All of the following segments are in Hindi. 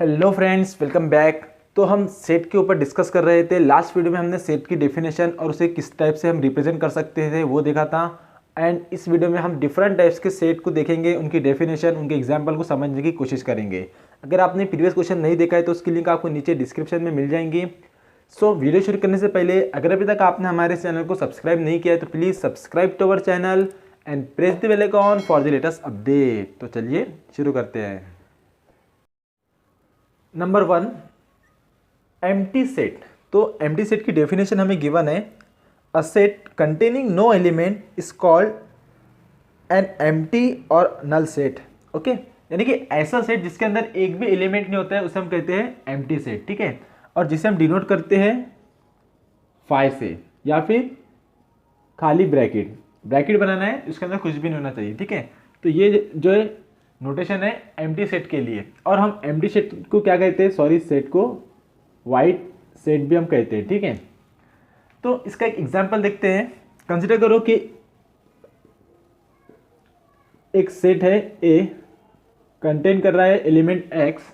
Hello friends, welcome back. तो हम सेट के ऊपर डिस्कस कर रहे थे। लास्ट वीडियो में हमने सेट की डेफिनेशन और उसे किस टाइप से हम रिप्रेजेंट कर सकते थे वो देखा था। एंड इस वीडियो में हम डिफरेंट टाइप्स के सेट को देखेंगे, उनकी डेफिनेशन, उनके एग्जाम्पल को समझने की कोशिश करेंगे। अगर आपने प्रीवियस क्वेश्चन नहीं देखा है तो उसकी लिंक आपको नीचे डिस्क्रिप्शन में मिल जाएंगी। सो वीडियो शुरू करने से पहले अगर अभी तक आपने हमारे चैनल को सब्सक्राइब नहीं किया है तो please subscribe to our channel and press the bell icon for the latest update. तो चलिए शुरू करते हैं। Number 1, empty set. तो एम्प्टी सेट की डेफिनेशन हमें गिवन है, a set containing no element is called an empty और नल सेट। ओके, यानी कि ऐसा सेट जिसके अंदर एक भी एलिमेंट नहीं होता है उसे हम कहते हैं एम्प्टी सेट। ठीक है, और जिसे हम डिनोट करते हैं फाई से, या फिर खाली ब्रैकेट ब्रैकेट बनाना है, उसके अंदर कुछ भी नहीं होना चाहिए। ठीक है, तो ये जो है नोटेशन है एम्प्टी सेट के लिए। और हम एम्प्टी सेट को क्या कहते हैं, सॉरी, सेट को वाइट सेट भी हम कहते हैं। ठीक है, तो इसका एक एग्जांपल देखते हैं। कंसीडर करो कि एक सेट है ए, कंटेन कर रहा है element x,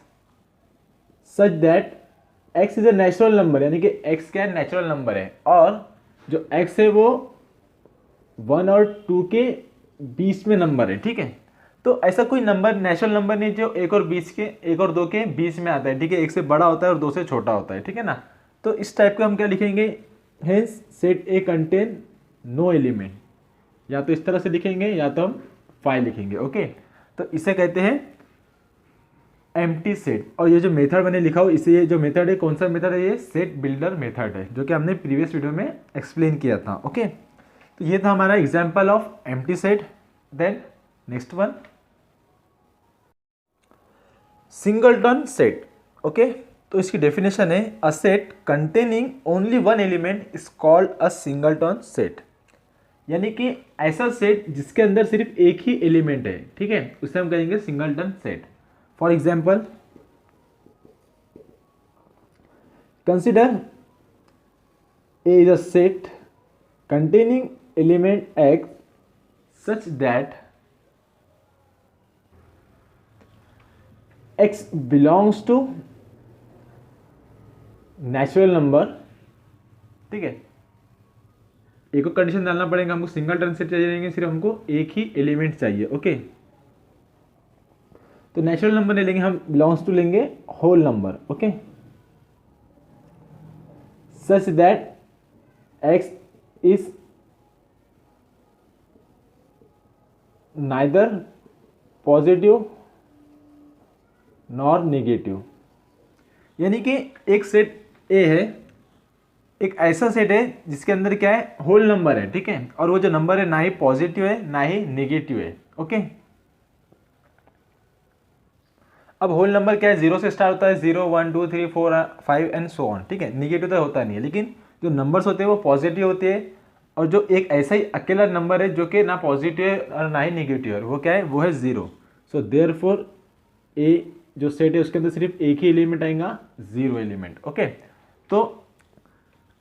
such that x is a natural number, यानी कि एक्स क्या है, नेचुरल नंबर है, और जो एक्स है वो 1 और 2 के बीच में नंबर है। ठीक है, तो ऐसा कोई नंबर नेचुरल नंबर नहीं जो 1 और 2 के बीच में आता है। ठीक है, 1 से बड़ा होता है और 2 से छोटा होता है। ठीक है ना, तो इस टाइप का हम क्या लिखेंगे, hence set A contain no element. या तो इस तरह से लिखेंगे या तो हम फाइल लिखेंगे। ओके, तो इसे कहते हैं एम्प्टी सेट। और ये जो मेथड मैंने लिखा हो, इसे, ये जो मेथड है, कौन सा मेथड है, ये सेट बिल्डर मेथड है, जो कि हमने प्रीवियस वीडियो में एक्सप्लेन किया था। ओके, तो ये था हमारा example of empty set. Then next one, singleton set. Okay, तो इसकी डेफिनेशन है, a set containing only one element is called a singleton set. यानी कि ऐसा सेट जिसके अंदर सिर्फ एक ही एलिमेंट है। ठीक है, उसे हम कहेंगे singleton set. For example, consider a is a set containing element x such that x belongs to natural number. ठीक है, एक को कंडीशन डालना पड़ेगा, हमको सिंगल टर्न सेट चाहिए, सिर्फ हमको एक ही एलिमेंट चाहिए। ओके, तो नेचुरल नंबर नहीं लेंगे हम, बिलोंग्स टू लेंगे whole number. Okay, such that x is neither positive nor negative. यानी कि एक सेट ए है, एक ऐसा सेट है जिसके अंदर क्या है, होल नंबर है। ठीक है, और वो जो नंबर है ना ही पॉजिटिव है ना ही नेगेटिव है। ओके, अब होल नंबर क्या है, 0 से स्टार्ट होता है, 0 1 2 3 4 5 एंड सो ऑन। ठीक है, नेगेटिव तो होता नहीं है, लेकिन जो नंबर्स होते हैं वो पॉजिटिव होते हैं। और जो एक ऐसा ही अकेला नंबर है जो कि ना पॉजिटिव है और ना ही नेगेटिव है, वो क्या है, वो है 0। सो देयरफॉर ए जो सेट है उसके अंदर सिर्फ एक ही एलिमेंट आएगा, 0 एलिमेंट। ओके, तो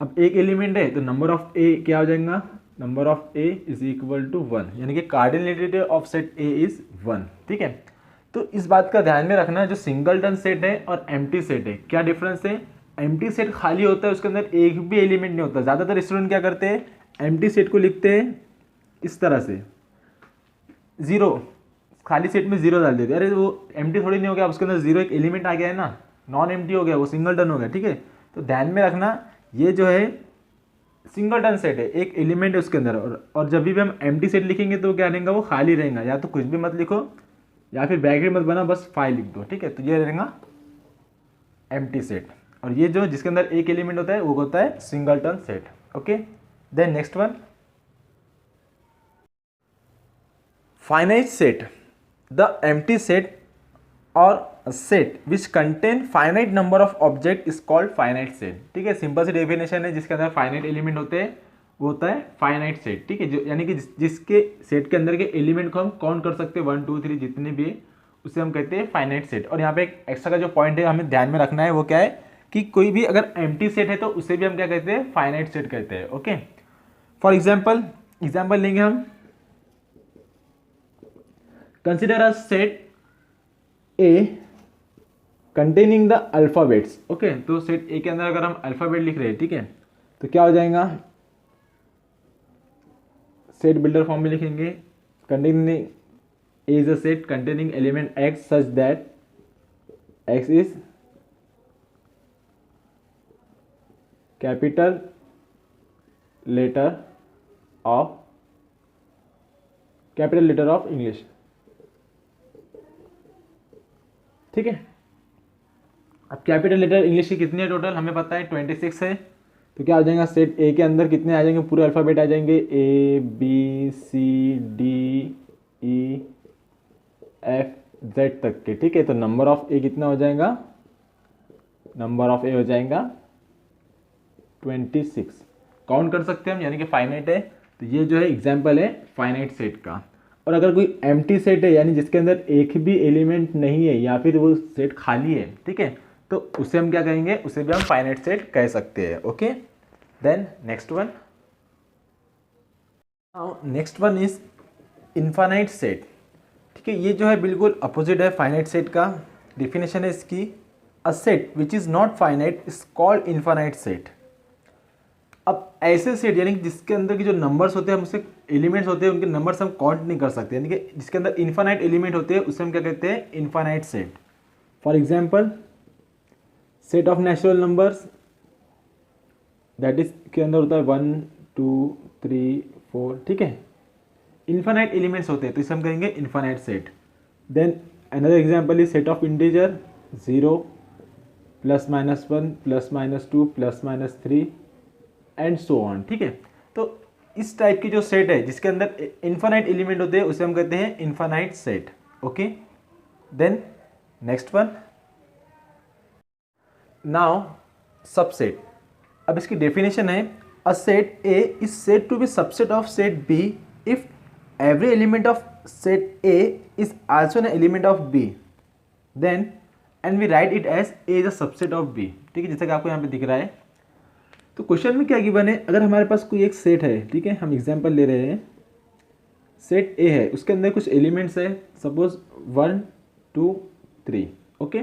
अब एक एलिमेंट है तो नंबर ऑफ ए क्या हो जाएगा, number of A is equal to 1, यानी कि cardinality of set A is 1। ठीक है, तो इस बात का ध्यान में रखना, जो सिंगलटन सेट है और एम्प्टी सेट है, क्या डिफरेंस है। एम्प्टी सेट खाली होता है, उसके अंदर एक भी एलिमेंट नहीं होता। ज़्यादातर स्टूडेंट क्या करते हैं, एम्प्टी सेट को लिखते हैं इस तरह से, 0, खाली सेट में 0 डाल देते हैं। अरे वो एम्प्टी थोड़ी नहीं हो गया, उसके अंदर 0 एक एलिमेंट आ गया है ना, नॉन एम्प्टी हो गया, वो सिंगलटन हो गया। ठीक है, तो ध्यान में रखना, ये जो है सिंगलटन सेट है, एक एलिमेंट है उसके अंदर। और जब भी हम एम्प्टी सेट लिखेंगे तो क्या रहेगा, वो खाली रहेगा। या तो कुछ भी मत लिखो या फिर ब्रैकेट मत बना, बस फाइल लिख दो। ठीक है, तो ये रहेगा एम्प्टी सेट। और ये जो जिसके अंदर एक एलिमेंट होता है वो होता है singleton set. Okay, then next one, finite set. The empty set और set which contain finite number of object is called finite set. ठीक है, सिंपल सी डेफिनेशन है, जिसके अंदर फाइनाइट एलिमेंट होते हैं वो होता है फाइनाइट सेट। ठीक है, जो यानी कि जिसके सेट के अंदर के एलिमेंट को हम काउंट कर सकते हैं, 1 2 3 जितने भी है, उसे हम कहते हैं फाइनाइट सेट। और यहाँ पे एक एक्स्ट्रा का जो पॉइंट है हमें ध्यान में रखना है, वो क्या है कि कोई भी अगर एम्प्टी सेट है तो उसे भी हम क्या कहते हैं, फाइनाइट सेट कहते हैं। ओके, फॉर एग्जाम्पल लेंगे हम, consider a set A containing the alphabets. Okay, तो सेट ए के अंदर अगर हम अल्फ़ाबेट लिख रहे हैं, ठीक है, तो क्या हो जाएगा, सेट बिल्डर फॉर्म में लिखेंगे containing A is a set containing element x such that x is capital letter of English. ठीक है, अब कैपिटल लेटर इंग्लिश की कितनी है टोटल, हमें पता है 26 है। तो क्या आ जाएगा, सेट ए के अंदर कितने आ जाएंगे, पूरे अल्फ़ाबेट आ जाएंगे, A B C D E F Z तक के। ठीक है, तो नंबर ऑफ ए कितना हो जाएगा, नंबर ऑफ ए हो जाएगा 26। काउंट कर सकते हैं हम, यानी कि फाइनाइट है। तो ये जो है एग्जाम्पल है फाइनाइट सेट का। और अगर कोई एम्प्टी सेट है, यानी जिसके अंदर एक भी एलिमेंट नहीं है या फिर वो सेट खाली है, ठीक है, तो उसे हम क्या कहेंगे, उसे भी हम फाइनाइट सेट कह सकते हैं। Okay, then next one, next one is infinite set. ठीक है, ये जो है बिल्कुल अपोजिट है फाइनाइट सेट का। डिफिनेशन है इसकी, a set which is not finite is called infinite set. अब ऐसे सेट यानी कि जिसके अंदर की जो नंबर्स होते हैं, हम उससे एलिमेंट्स होते हैं, उनके नंबर्स हम काउंट नहीं कर सकते, यानी कि जिसके अंदर इनफाइनाइट एलिमेंट होते हैं उसे हम क्या कहते हैं, infinite set. For example, set of natural numbers that is के अंदर होता है 1 2 3 4। ठीक है, इनफाइनाइट एलिमेंट्स होते हैं तो इसे हम कहेंगे infinite set. Then another example is set of integer 0 +-1 +-2 +-3 and so on. ठीक है, तो इस टाइप की जो सेट है जिसके अंदर इनफाइनाइट एलिमेंट होते हैं उसे हम कहते हैं infinite set. Okay, then next one, now subset. अब इसकी डेफिनेशन है, a set A is said to be subset of set B if every element of set A is also an element of B, then and we write it as A is a subset of B. ठीक है, जैसा कि आपको यहाँ पे दिख रहा है। तो क्वेश्चन में क्या गिवन है, अगर हमारे पास कोई एक सेट है, ठीक है, हम एग्जांपल ले रहे हैं, सेट ए है, उसके अंदर कुछ एलिमेंट्स है, सपोज 1 2 3। ओके,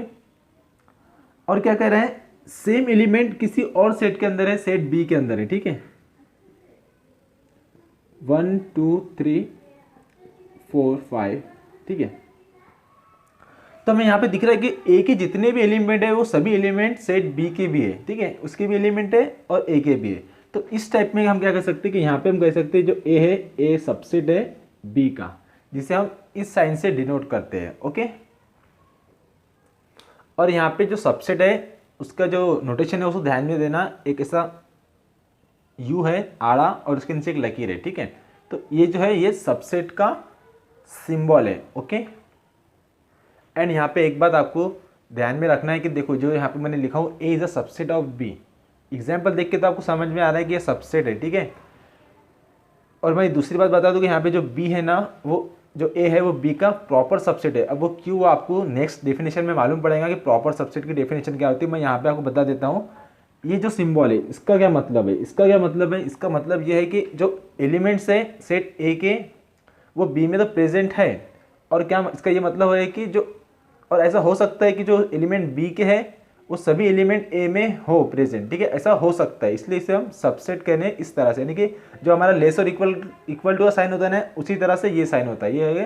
और क्या कह रहे हैं, सेम एलिमेंट किसी और सेट के अंदर है, सेट बी के अंदर है। ठीक है, 1 2 3 4 5। ठीक है, तो हमें यहाँ पे दिख रहा है कि ए के जितने भी एलिमेंट है वो सभी एलिमेंट सेट बी के भी है। ठीक है, उसके भी एलिमेंट है और ए के भी है। तो इस टाइप में हम क्या कर सकते हैं कि यहाँ पे हम कह सकते हैं जो ए है, ए सबसेट है बी का, जिसे हम इस साइन से डिनोट करते हैं। ओके, और यहाँ पे जो सबसेट है उसका जो नोटेशन है उसको ध्यान में देना, एक ऐसा यू है आड़ा और उसके नीचे एक लकीर है। ठीक है, तो ये जो है ये सबसेट का सिंबल है। ओके, एंड यहाँ पे एक बात आपको ध्यान में रखना है कि देखो जो यहाँ पे मैंने लिखा हूँ A is a subset of B, example देख के तो आपको समझ में आ रहा है कि ये सबसेट है। ठीक है, और मैं दूसरी बात बता दूँ कि यहाँ पे जो बी है ना, वो जो ए है वो बी का प्रॉपर सबसेट है। अब वो क्यों, आपको नेक्स्ट डेफिनेशन में मालूम पड़ेगा कि प्रॉपर सबसेट की डेफिनेशन क्या होती है। मैं यहाँ पे आपको बता देता हूँ, ये जो सिंबल है इसका क्या मतलब है, इसका क्या मतलब है, इसका मतलब ये है कि जो एलिमेंट्स है सेट ए के वो बी में तो प्रेजेंट है, और क्या इसका ये मतलब है कि जो, और ऐसा हो सकता है कि जो एलिमेंट बी के है वो सभी एलिमेंट ए में हो प्रेजेंट। ठीक है, ऐसा हो सकता है, इसलिए इसे हम सबसेट कहने इस तरह से, यानी कि जो हमारा लेस और इक्वल टू का साइन होता है ना, उसी तरह से ये साइन होता है, ये है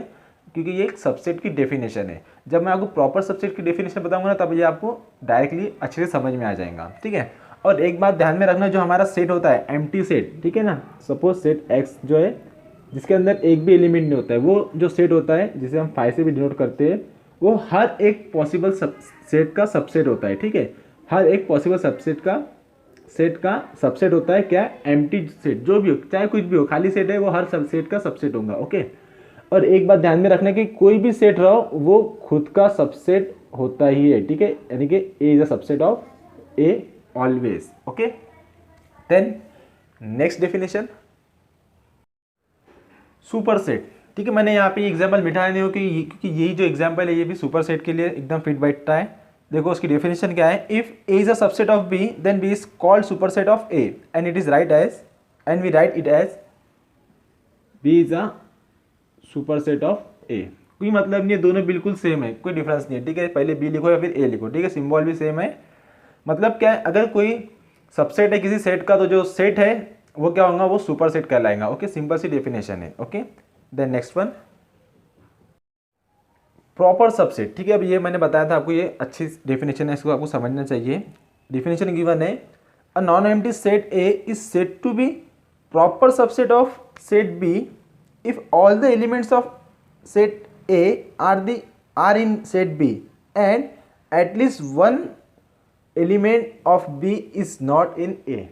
क्योंकि ये एक सबसेट की डेफिनेशन है। जब मैं आपको प्रॉपर सबसेट की डेफिनेशन बताऊंगा ना, तब ये आपको डायरेक्टली अच्छे से समझ में आ जाएगा। ठीक है, और एक बात ध्यान में रखना, जो हमारा सेट होता है एम्प्टी सेट, ठीक है ना, सपोज सेट एक्स जो है जिसके अंदर एक भी एलिमेंट नहीं होता है, वो जो सेट होता है जिसे हम 5 से भी डिनोट करते हैं, वो हर एक पॉसिबल सेट का सबसेट होता है। ठीक है, हर एक पॉसिबल सबसेट का सेट का सबसेट होता है क्या, एम्प्टी सेट, जो भी हो, चाहे कुछ भी हो, खाली सेट है वो हर सबसेट का सबसेट होगा। ओके, और एक बात ध्यान में रखना कि कोई भी सेट रहो वो खुद का सबसेट होता ही है। ठीक है, यानी कि A is a subset of A always. Okay, then next definition, super set. ठीक है, मैंने यहाँ पे एग्जाम्पल मिटाया नहीं हो क्योंकि यही जो एग्जाम्पल है ये भी सुपर सेट के लिए एकदम फिट बैठता है। देखो उसकी डेफिनेशन क्या है, if A is a subset of B then B is called super set of A and it is write as, and we write it as B is a super set of A. कोई मतलब नहीं है, दोनों बिल्कुल सेम है, कोई डिफरेंस नहीं है, ठीक है। पहले बी लिखो या फिर ए लिखो, ठीक है, सिंबल भी सेम है। मतलब क्या है, अगर कोई सबसेट है किसी सेट का तो जो सेट है वो क्या होगा, वो सुपर सेट कहलाएगा। ओके, सिंपल सी डेफिनेशन है। Okay, then next one, proper subset. ठीक है, अब ये मैंने बताया था आपको, ये अच्छी डेफिनेशन है, इसको आपको समझना चाहिए। डेफिनेशन गिवन है, a non empty set A is said to be proper subset of set B if all the elements of set A are in set B and at least one element of B is not in A.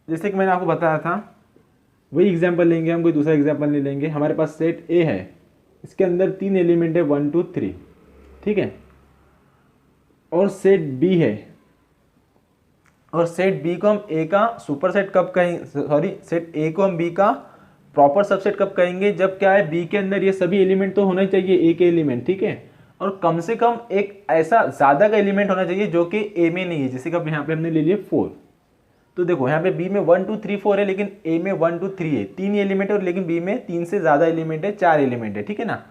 जैसे कि मैंने आपको बताया था, वही एग्जाम्पल लेंगे हम, कोई दूसरा एग्जाम्पल नहीं लेंगे। हमारे पास सेट ए है, इसके अंदर 3 एलिमेंट है 1 2 3, ठीक है। और सेट बी है, और सेट बी को हम ए का सुपर सेट कब कहेंगे, सॉरी सेट ए को हम बी का प्रॉपर सबसेट कब कहेंगे, जब क्या है बी के अंदर ये सभी एलिमेंट तो होना चाहिए, ए के एलिमेंट, ठीक है। और कम से कम एक ऐसा ज़्यादा का एलिमेंट होना चाहिए जो कि ए में नहीं है। जैसे कि यहाँ पे हमने ले लिए 4, तो देखो यहाँ पे बी में 1 2 3 4 है, लेकिन ए में 1 2 3 है, 3 एलिमेंट है, और लेकिन बी में 3 से ज़्यादा एलिमेंट है, 4 एलिमेंट है, ठीक है ना।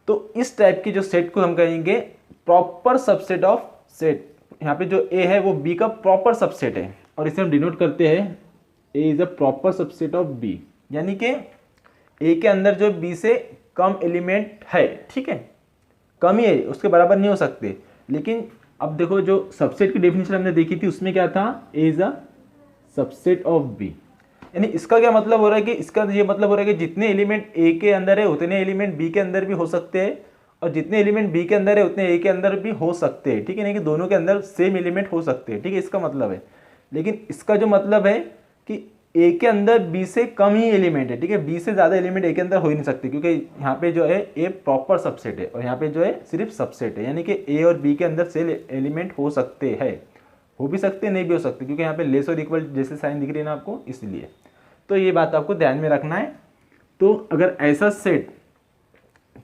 तो इस टाइप की जो सेट को हम कहेंगे प्रॉपर सबसेट ऑफ सेट। यहाँ पे जो ए है वो बी का प्रॉपर सबसेट है, और इसे हम डिनोट करते हैं A is a proper subset of B, यानी कि ए के अंदर जो बी से कम एलिमेंट है, ठीक है, कम ही है, उसके बराबर नहीं हो सकते। लेकिन अब देखो जो सबसेट की डेफिनेशन हमने देखी थी उसमें क्या था, A is a subset of B. यानी इसका क्या मतलब हो रहा है कि इसका ये मतलब हो रहा है कि जितने एलिमेंट ए के अंदर है उतने एलिमेंट बी के अंदर भी हो सकते हैं, और जितने एलिमेंट बी के अंदर है उतने ए के अंदर भी हो सकते हैं, ठीक है। नहीं कि दोनों के अंदर सेम एलिमेंट हो सकते हैं, ठीक है, इसका मतलब है। लेकिन इसका जो मतलब है कि ए के अंदर बी से कम ही एलिमेंट है, ठीक है, बी से ज़्यादा एलिमेंट ए के अंदर हो ही नहीं सकते, क्योंकि यहाँ पे जो है ए प्रॉपर सबसेट है और यहाँ पे जो है सिर्फ सबसेट है। यानी कि ए और बी के अंदर से एलिमेंट हो सकते हैं, हो भी सकते नहीं भी हो सकते, क्योंकि यहाँ पे लेस और इक्वल जैसे साइन दिख रही है ना आपको, इसलिए। तो ये बात आपको ध्यान में रखना है। तो अगर ऐसा सेट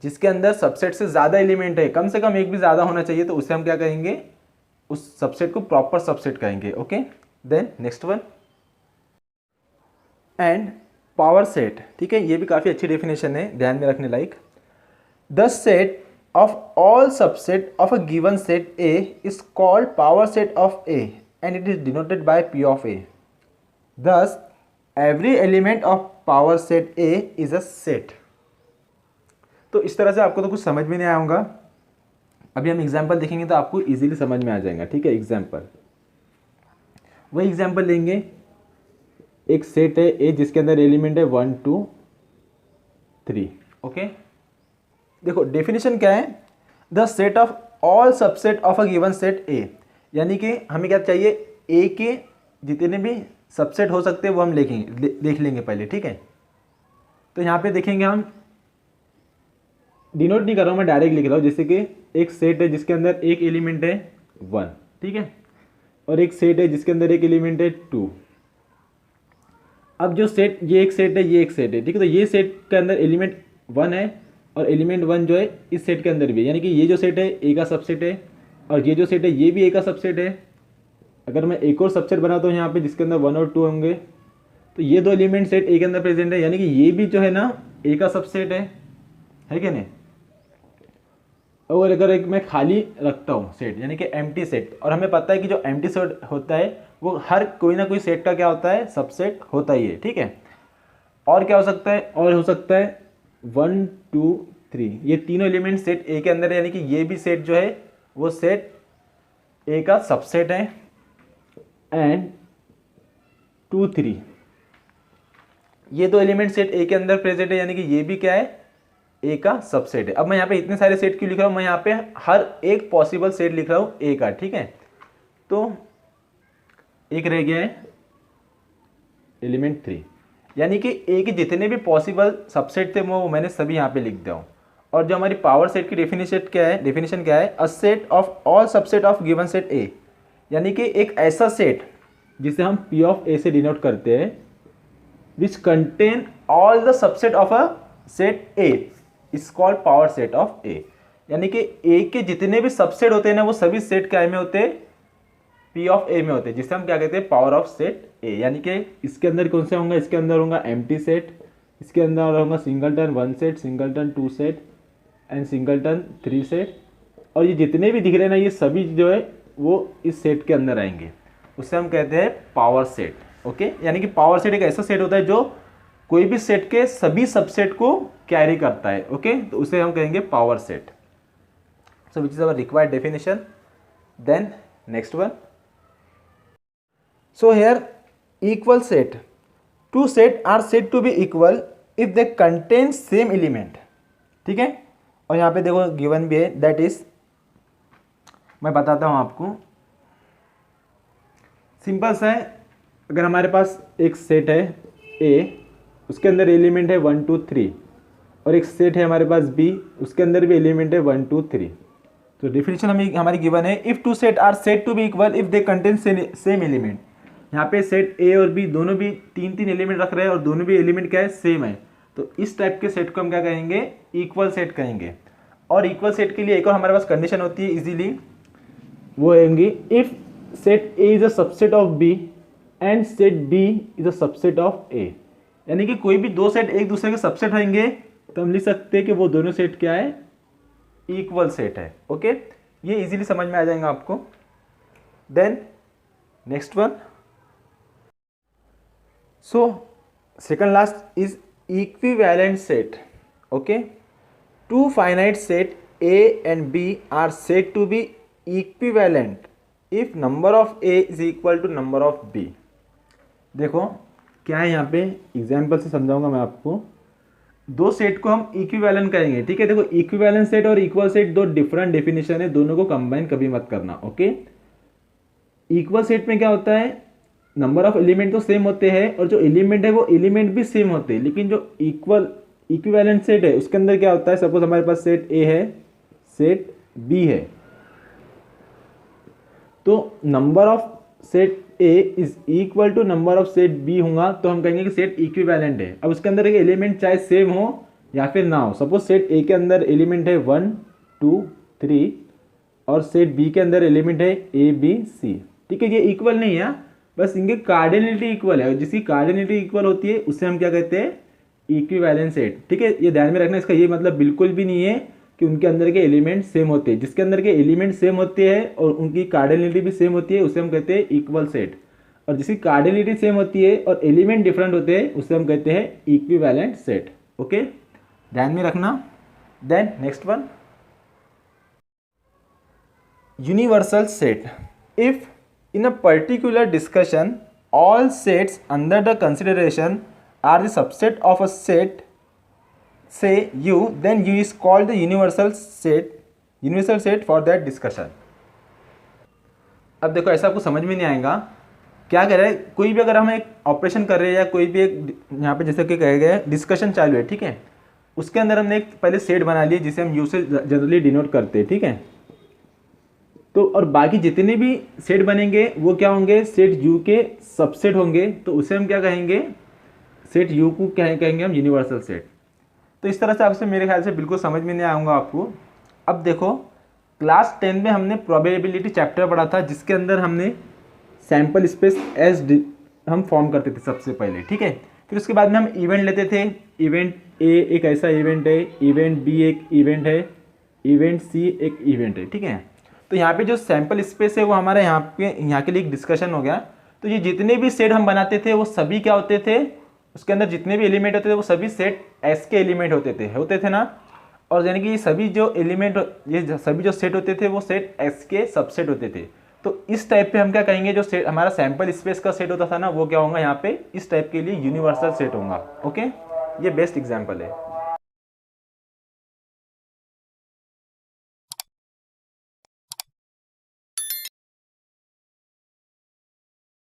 जिसके अंदर सबसेट से ज़्यादा एलिमेंट है, कम से कम एक भी ज़्यादा होना चाहिए, तो उसे हम क्या कहेंगे, उस सबसेट को प्रॉपर सबसेट कहेंगे। Okay, then next one, and power set. ठीक है, ये भी काफ़ी अच्छी डेफिनेशन है, ध्यान में रखने लायक। The set of all subset of a given set A is called power set of A and it is denoted by P of A. Thus, every element of power set A is a set. तो इस तरह से आपको तो कुछ समझ में नहीं आया होगा। अभी हम एग्जाम्पल देखेंगे तो आपको इजीली समझ में आ जाएगा, ठीक है। एग्जाम्पल, वही एग्जाम्पल लेंगे, एक सेट है ए जिसके अंदर एलिमेंट है 1 2 3, ओके। देखो डेफिनेशन क्या है, the set of all subset of a given set ए, यानी कि हमें क्या चाहिए, ए के जितने भी सबसेट हो सकते हैं वो हम देख लेंगे पहले, ठीक है। तो यहाँ पे देखेंगे, हम डिनोट नहीं कर रहा हूँ, मैं डायरेक्ट लिख रहा हूँ। जैसे कि एक सेट है जिसके अंदर एक एलिमेंट है 1, ठीक है, और एक सेट है जिसके अंदर एक एलिमेंट है 2। अब जो सेट, ये एक सेट है, ये एक सेट है, ठीक है। तो ये सेट के अंदर एलिमेंट 1 है और एलिमेंट 1 जो है इस सेट के अंदर भी है, यानी कि ये जो सेट है ए का सबसेट है और ये जो सेट है ये भी ए का सबसेट है। अगर मैं एक और सबसेट बनाता हूँ यहाँ पे जिसके अंदर 1 और 2 होंगे, तो ये दो एलिमेंट सेट ए के अंदर प्रेजेंट है, यानी कि ये भी जो है ना ए का सबसेट है कि नहीं। और अगर एक मैं खाली रखता हूँ सेट, यानी कि एम्प्टी सेट, और हमें पता है कि जो एम्प्टी सेट होता है वो हर कोई ना कोई सेट का क्या होता है, सबसेट होता ही है, ठीक है। और क्या हो सकता है, और हो सकता है 1 2 3, ये तीनों एलिमेंट सेट ए के अंदर है, यानी कि ये भी सेट जो है वो सेट ए का सबसेट है। एंड 2 3, ये दो एलिमेंट सेट ए के अंदर प्रेजेंट है, यानी कि ये भी क्या है, ए का सबसेट है। अब मैं यहाँ पे इतने सारे सेट क्यों लिख रहा हूँ, मैं यहाँ पे हर एक पॉसिबल सेट लिख रहा हूँ ए का, ठीक है। तो एक रह गया है एलिमेंट 3, यानी कि ए के जितने भी पॉसिबल सबसेट थे वो मैंने सभी यहाँ पे लिख दिया हूँ। और जो हमारी पावर सेट की डेफिनेशन क्या है, a set of all subset of given set ए, यानी कि एक ऐसा सेट जिसे हम पी ऑफ ए से डिनोट करते हैं, which contain all the subset of a set A is called power set of A. यानी कि ए के जितने भी सबसेट होते हैं ना वो सभी सेट क्या में होते हैं, पी ऑफ ए में होते हैं, जिसे हम क्या कहते हैं, पावर ऑफ सेट ए। यानी कि इसके अंदर कौन से होंगे, इसके अंदर होगा एम्प्टी सेट, इसके अंदर होगा singleton 1 set, singleton 2 set, and singleton 3 set, और ये जितने भी दिख रहे हैं ना ये सभी जो है वो इस सेट के अंदर आएंगे, उससे हम कहते हैं पावर सेट। ओके, यानी कि पावर सेट एक ऐसा सेट होता है जो कोई भी सेट के सभी सबसेट को कैरी करता है। ओके, तो उसे हम कहेंगे power set. So which is our required definition. Then next one, so here equal set, two set are set to be equal if they contain same element. ठीक है, और यहाँ पे देखो गिवन भी है, दैट इज, मैं बताता हूँ आपको, सिंपल सा है। अगर हमारे पास एक सेट है ए, उसके अंदर एलिमेंट है 1 2 3, और एक सेट है हमारे पास बी, उसके अंदर भी एलिमेंट है 1 2 3। तो डेफिनेशन हमारी गिवन है, if two set are set to be equal if they contain same element. यहाँ पे सेट ए और बी दोनों भी 3 एलिमेंट रख रहे हैं और दोनों भी एलिमेंट क्या है, सेम है। तो इस टाइप के सेट को हम क्या कहेंगे, इक्वल सेट कहेंगे। और इक्वल सेट के लिए एक और हमारे पास कंडीशन होती है इजीली, वो आएंगी if set A is a subset of B and set B is a subset of A. यानी कि कोई भी दो सेट एक दूसरे के सबसेट होंगे तो हम लिख सकते हैं कि वो दोनों सेट क्या है, इक्वल सेट है। ओके, ये इजीली समझ में आ जाएगा आपको। Then next one, so second last is equivalent set. Okay, two finite set A and B are said to be equivalent if number of A is equal to number of B। देखो क्या है यहाँ पे, एग्जाम्पल से समझाऊंगा मैं आपको। दो सेट को हम इक्विवेलेंट करेंगे, ठीक है। देखो इक्विवेलेंट सेट और इक्वल सेट दो डिफरेंट डेफिनेशन है, दोनों को कंबाइन कभी मत करना। ओके, इक्वल सेट में क्या होता है, नंबर ऑफ एलिमेंट तो सेम होते हैं और जो एलिमेंट है वो एलिमेंट भी सेम होते हैं, लेकिन जो इक्विवेलेंट सेट है उसके अंदर क्या होता है, सपोज हमारे पास सेट ए है, सेट बी है, तो number of set A is equal to number of set B होगा, तो हम कहेंगे कि सेट इक्विवेलेंट है। अब उसके अंदर एक एलिमेंट चाहे सेम हो या फिर ना हो, सपोज सेट ए के अंदर एलिमेंट है 1 2 3 और सेट बी के अंदर एलिमेंट है ए बी सी, ठीक है। ये इक्वल नहीं है, बस इनके कार्डिनलिटी इक्वल है, जिसकी कार्डिनलिटी इक्वल होती है उसे हम क्या कहते हैं, इक्विवेलेंट सेट। ठीक है, ये ध्यान में रखना, इसका ये मतलब बिल्कुल भी नहीं है कि उनके अंदर के एलिमेंट सेम होते हैं। जिसके अंदर के एलिमेंट सेम होते हैं और उनकी कार्डिनलिटी भी सेम होती है उसे हम कहते हैं इक्वल सेट, और जिसकी कार्डिनलिटी सेम होती है और एलिमेंट डिफरेंट होते हैं उसे हम कहते हैं इक्विवेलेंट सेट। ओके, ध्यान में रखना। Then next one, universal set. If in a particular discussion all sets under the consideration are the subset of a set, say U, then U is called the universal set for that discussion। अब देखो ऐसा आपको समझ में नहीं आएगा, क्या कर रहे हैं, कोई भी अगर हम एक ऑपरेशन कर रहे हैं या कोई भी एक यहाँ पे जैसे कि कहे गए डिस्कशन चालू है, ठीक है, उसके अंदर हमने एक पहले सेट बना लिया जिसे हम U से जनरली डिनोट करते हैं, ठीक है। तो और बाकी जितने भी सेट बनेंगे वो क्या होंगे, सेट यू के सबसेट होंगे, तो उसे हम क्या कहेंगे, सेट यू को कहेंगे हम यूनिवर्सल सेट। तो इस तरह से आपसे मेरे ख्याल से बिल्कुल समझ में नहीं आऊँगा आपको। अब देखो क्लास 10 में हमने प्रोबेबिलिटी चैप्टर पढ़ा था, जिसके अंदर हमने सैम्पल स्पेस एस हम फॉर्म करते थे सबसे पहले, ठीक है। फिर उसके बाद में हम इवेंट लेते थे, इवेंट ए एक ऐसा इवेंट है, इवेंट बी एक इवेंट है, इवेंट सी एक इवेंट है, ठीक है। तो यहाँ पे जो सैम्पल स्पेस है वो हमारा यहाँ के लिए एक डिस्कशन हो गया। तो ये जितने भी सेट हम बनाते थे वो सभी क्या होते थे, उसके अंदर जितने भी एलिमेंट होते थे वो सभी सेट एस के एलिमेंट होते थे ना। और यानी कि ये सभी जो सेट होते थे वो सेट एस के सबसेट होते थे। तो इस टाइप पे हम क्या कहेंगे, जो सेट हमारा सैम्पल स्पेस का सेट होता था ना वो क्या होगा यहाँ पे, इस टाइप के लिए यूनिवर्सल सेट होगा। ओके, ये बेस्ट एग्जाम्पल है।